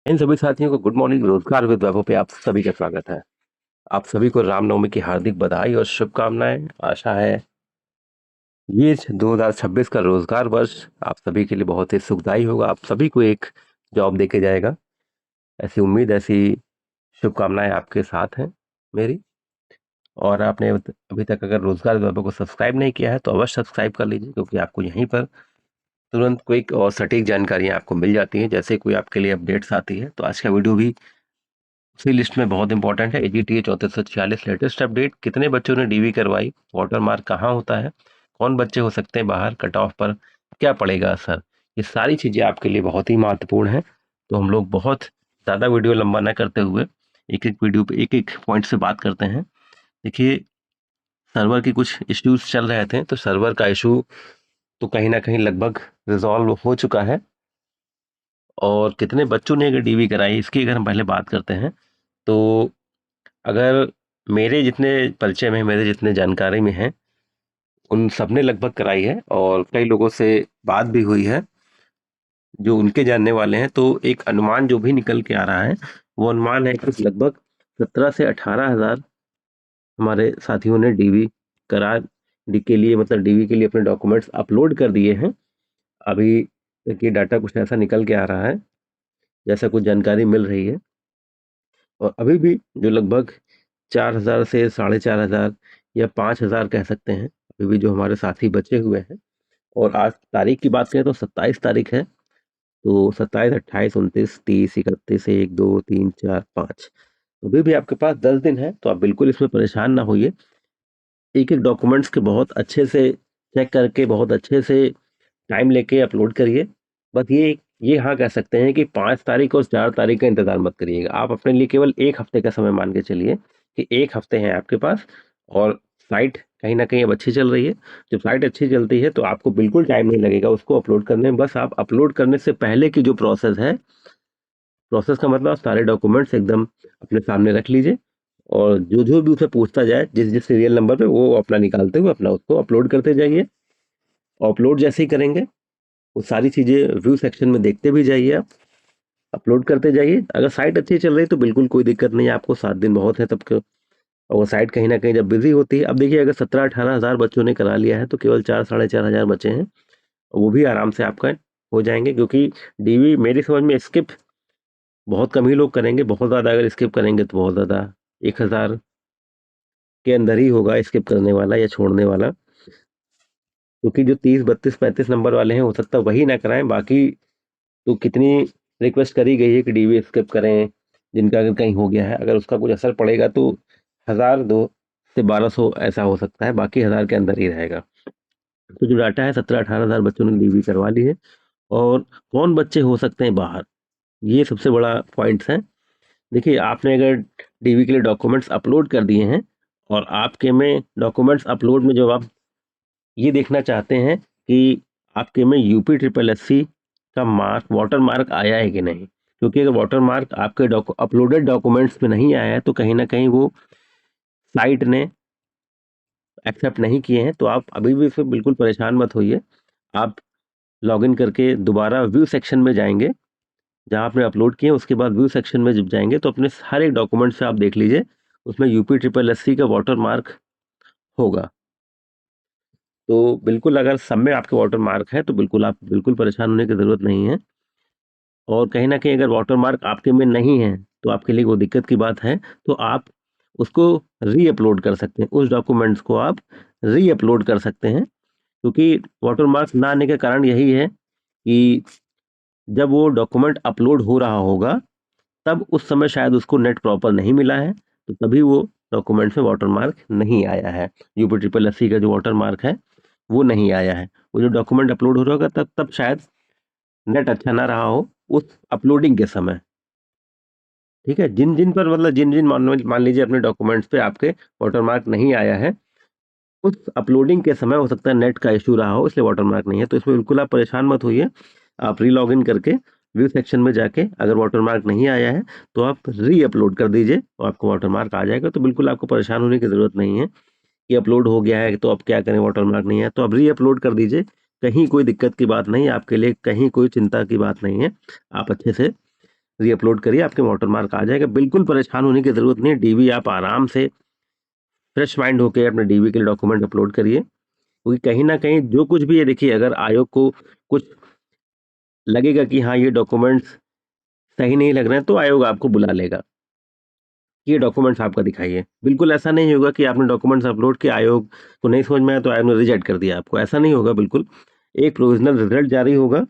इन सभी साथियों को गुड मॉर्निंग रोजगार विद वैभव पे आप सभी का स्वागत है। आप सभी को रामनवमी की हार्दिक बधाई और शुभकामनाएं। आशा है ये 2026 का रोजगार वर्ष आप सभी के लिए बहुत ही सुखदायी होगा। आप सभी को एक जॉब देके जाएगा, ऐसी उम्मीद, ऐसी शुभकामनाएं आपके साथ हैं मेरी। और आपने अभी तक अगर रोजगार विद वैभव को सब्सक्राइब नहीं किया है तो अवश्य सब्सक्राइब कर लीजिए, क्योंकि आपको यहीं पर तुरंत क्विक और सटीक जानकारियां आपको मिल जाती हैं। जैसे कोई आपके लिए अपडेट्स आती है तो आज का वीडियो भी उसी लिस्ट में बहुत इंपॉर्टेंट है। AGTA 3446 लेटेस्ट अपडेट, कितने बच्चों ने डीवी करवाई, वाटर मार्क कहाँ होता है, कौन बच्चे हो सकते हैं बाहर, कट ऑफ पर क्या पड़ेगा असर, ये सारी चीज़ें आपके लिए बहुत ही महत्वपूर्ण है। तो हम लोग बहुत ज़्यादा वीडियो लंबा न करते हुए एक एक वीडियो पे एक एक पॉइंट से बात करते हैं। देखिए, सर्वर की कुछ इश्यूज चल रहे थे, तो सर्वर का इशू तो कहीं ना कहीं लगभग रिजॉल्व हो चुका है। और कितने बच्चों ने अगर डीवी कराई, इसकी अगर हम पहले बात करते हैं तो अगर मेरे जितने परिचय में, मेरे जितने जानकारी में हैं, उन सबने लगभग कराई है। और कई लोगों से बात भी हुई है जो उनके जानने वाले हैं। तो एक अनुमान जो भी निकल के आ रहा है, वो अनुमान है कि लगभग 17 से 18 हज़ार हमारे साथियों ने डीवी करा डी के लिए, मतलब डीवी के लिए अपने डॉक्यूमेंट्स अपलोड कर दिए हैं। अभी तक ये डाटा कुछ ऐसा निकल के आ रहा है, जैसा कुछ जानकारी मिल रही है। और अभी भी जो लगभग 4,000 से 4,500 या 5,000 कह सकते हैं, अभी भी जो हमारे साथी बचे हुए हैं। और आज तारीख की बात करें तो 27 तारीख है। तो 27, 28, 29, 30, 31, 1, 2, 3, 4, 5, अभी भी आपके पास 10 दिन है। तो आप बिल्कुल इसमें परेशान ना होइए। एक एक डॉक्यूमेंट्स के बहुत अच्छे से चेक करके, बहुत अच्छे से टाइम लेके अपलोड करिए। बस ये हाँ कह सकते हैं कि 5 तारीख और 4 तारीख का इंतजार मत करिएगा। आप अपने लिए केवल 1 हफ्ते का समय मान के चलिए कि 1 हफ्ते हैं आपके पास। और साइट कहीं न कहीं अब अच्छी चल रही है। जब साइट अच्छी चलती है तो आपको बिल्कुल टाइम नहीं लगेगा उसको अपलोड करने में। बस आप अपलोड करने से पहले की जो प्रोसेस है, प्रोसेस का मतलब आप सारे डॉक्यूमेंट्स एकदम अपने सामने रख लीजिए। और जो भी उसे पूछता जाए, जिस सीरियल नंबर पे, वो अपना निकालते हुए अपना उसको अपलोड करते जाइए। अपलोड जैसे ही करेंगे, वो सारी चीज़ें व्यू सेक्शन में देखते भी जाइए आप, अपलोड करते जाइए। अगर साइट अच्छी चल रही है तो बिल्कुल कोई दिक्कत नहीं है, आपको 7 दिन बहुत है तब के। और वो साइट कहीं न कहीं जब बिज़ी होती है, अब देखिए अगर 17-18 हज़ार बच्चों ने करा लिया है तो केवल 4 साढ़े 4 हज़ार बचे हैं। वो भी आराम से आपका हो जाएँगे, क्योंकि डीवी मेरी समझ में स्किप बहुत कम ही लोग करेंगे। बहुत ज़्यादा अगर स्किप करेंगे तो बहुत ज़्यादा 1,000 के अंदर ही होगा स्किप करने वाला या छोड़ने वाला। क्योंकि जो 30, 32, 35 नंबर वाले हैं, हो सकता है वही ना कराएँ। बाकी तो कितनी रिक्वेस्ट करी गई है कि डीवी स्किप करें, जिनका अगर कहीं हो गया है। अगर उसका कुछ असर पड़ेगा तो 1000, 2 से 1200 ऐसा हो सकता है, बाकी 1000 के अंदर ही रहेगा। तो जो डाटा है, 17-18 हज़ार बच्चों ने डीवी करवा ली है। और कौन बच्चे हो सकते हैं बाहर, ये सबसे बड़ा पॉइंट्स है। देखिए, आपने अगर डीवी के लिए डॉक्यूमेंट्स अपलोड कर दिए हैं, और आपके में डॉक्यूमेंट्स अपलोड में जब आप ये देखना चाहते हैं कि आपके में यूपी ट्रिपल एससी का मार्क, वाटर मार्क आया है कि नहीं, क्योंकि अगर वाटर मार्क आपके अपलोडेड डॉक्यूमेंट्स में नहीं आया है तो कहीं ना कहीं वो साइट ने एक्सेप्ट नहीं किए हैं। तो आप अभी भी इसमें बिल्कुल परेशान मत होइए। आप लॉगिन करके दोबारा व्यू सेक्शन में जाएंगे, जहां आपने अपलोड किए हैं। उसके बाद व्यू सेक्शन में जब जाएंगे तो अपने हर एक डॉक्यूमेंट से आप देख लीजिए, उसमें यूपी ट्रिपल एससी का वाटर मार्क होगा। तो बिल्कुल अगर सब में आपके वाटर मार्क है तो बिल्कुल आप बिल्कुल परेशान होने की ज़रूरत नहीं है। और कहीं न कहीं अगर वाटर मार्क आपके में नहीं है तो आपके लिए वो दिक्कत की बात है। तो आप उसको री-अपलोड कर सकते हैं, उस डॉक्यूमेंट्स को आप री-अपलोड कर सकते हैं। क्योंकि वाटर मार्क्स ना आने का कारण यही है कि जब वो डॉक्यूमेंट अपलोड हो रहा होगा, तब उस समय शायद उसको नेट प्रॉपर नहीं मिला है, तो तभी वो डॉक्यूमेंट्स में वाटर मार्क नहीं आया है। यूपी ट्रिपल एससी का जो वाटर मार्क है, वो नहीं आया है। वो जो डॉक्यूमेंट अपलोड हो रहा होगा तब तब शायद नेट अच्छा ना रहा हो उस अपलोडिंग के समय। ठीक है? जिन जिन पर, मतलब जिन जिन मान लीजिए अपने डॉक्यूमेंट्स पे आपके वाटर मार्क नहीं आया है, उस अपलोडिंग के समय हो सकता है नेट का इशू रहा हो, इसलिए वाटर मार्क नहीं है। तो इसमें बिल्कुल आप परेशान मत होइए। आप री लॉगिन करके व्यू सेक्शन में जाके अगर वाटर मार्क नहीं आया है तो आप री अपलोड कर दीजिए और आपको वाटर मार्क आ जाएगा। तो बिल्कुल आपको परेशान होने की ज़रूरत नहीं है कि अपलोड हो गया है तो अब क्या करें, वाटर मार्क नहीं है। तो अब री अपलोड कर दीजिए। कहीं कोई दिक्कत की बात नहीं है आपके लिए, कहीं कोई चिंता की बात नहीं है। आप अच्छे से रीअपलोड करिए, आपके वाटरमार्क आ जाएगा। बिल्कुल परेशान होने की ज़रूरत नहीं है, डीवी आप आराम से फ्रेश माइंड होके अपने डीवी के लिए डॉक्यूमेंट अपलोड करिए, क्योंकि कहीं न कहीं जो कुछ भी है, देखिए अगर आयोग को कुछ लगेगा कि हाँ, ये डॉक्यूमेंट्स सही नहीं लग रहे हैं, तो आयोग आपको बुला लेगा, ये डॉक्यूमेंट्स आपका दिखाइए। बिल्कुल ऐसा नहीं होगा कि आपने डॉक्यूमेंट्स अपलोड किए, आयोग को नहीं समझ में आया तो आयोग ने रिजेक्ट कर दिया आपको, ऐसा नहीं होगा बिल्कुल। एक प्रोविज़नल रिजल्ट जारी होगा,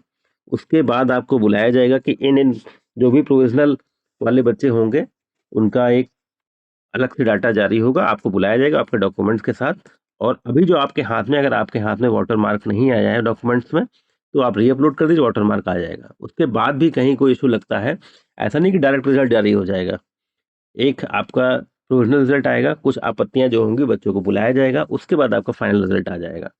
उसके बाद आपको बुलाया जाएगा कि इन जो भी प्रोविज़नल वाले बच्चे होंगे, उनका एक अलग से डाटा जारी होगा, आपको बुलाया जाएगा आपके डॉक्यूमेंट्स के साथ। और अभी जो आपके हाथ में, अगर आपके हाथ में वाटरमार्क नहीं आया है डॉक्यूमेंट्स में, तो आप रीअपलोड कर दीजिए, वाटरमार्क आ जाएगा। उसके बाद भी कहीं कोई इश्यू लगता है, ऐसा नहीं कि डायरेक्ट रिजल्ट जारी हो जाएगा। एक आपका प्रोविज़नल रिजल्ट आएगा, कुछ आपत्तियाँ जो होंगी बच्चों को बुलाया जाएगा, उसके बाद आपका फाइनल रिजल्ट आ जाएगा।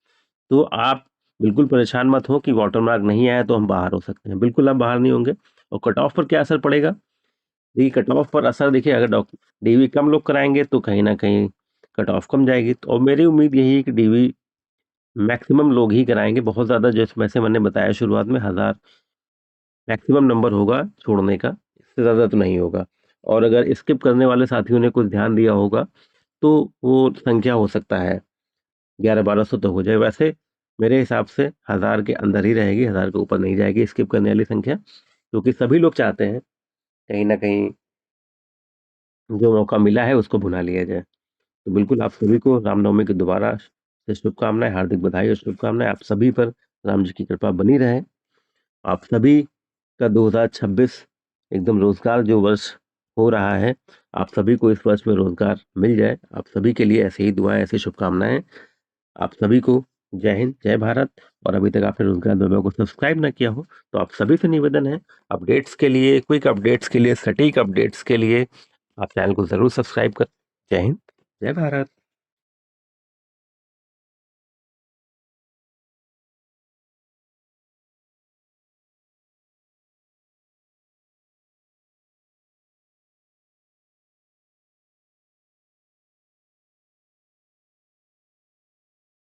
तो आप बिल्कुल परेशान मत हो कि वाटरमार्क नहीं आया तो हम बाहर हो सकते हैं, बिल्कुल आप बाहर नहीं होंगे। और कट ऑफ पर क्या असर पड़ेगा? देखिए कट ऑफ पर असर, देखिए अगर डीवी कम लोग कराएँगे तो कहीं न कहीं कट ऑफ कम जाएगी। तो और मेरी उम्मीद यही है कि डीवी मैक्सिमम लोग ही कराएँगे, बहुत ज़्यादा जैसे मैंने बताया शुरुआत में 1000 मैक्सिमम नंबर होगा छोड़ने का, इससे ज़्यादा तो नहीं होगा। और अगर स्किप करने वाले साथियों ने कुछ ध्यान दिया होगा, तो वो संख्या हो सकता है 11-1200 तक हो जाए। वैसे मेरे हिसाब से 1000 के अंदर ही रहेगी, 1000 के ऊपर नहीं जाएगी स्किप करने वाली संख्या, क्योंकि सभी लोग चाहते हैं कहीं न कहीं जो मौका मिला है उसको भुना लिया जाए। तो बिल्कुल आप सभी को रामनवमी की दोबारा से शुभकामनाएँ, हार्दिक बधाई और शुभकामनाएँ। आप सभी पर राम जी की कृपा बनी रहे। आप सभी का 2026 एकदम रोज़गार जो वर्ष हो रहा है, आप सभी को इस वर्ष में रोज़गार मिल जाए। आप सभी के लिए ऐसे ही दुआएँ, ऐसी शुभकामनाएँ। आप सभी को जय हिंद, जय भारत। और अभी तक आपने रोज़गार दुनिया को सब्सक्राइब ना किया हो, तो आप सभी से निवेदन है, अपडेट्स के लिए, क्विक अपडेट्स के लिए, सटीक अपडेट्स के लिए आप चैनल को ज़रूर सब्सक्राइब करें। जय हिंद, जय भारत।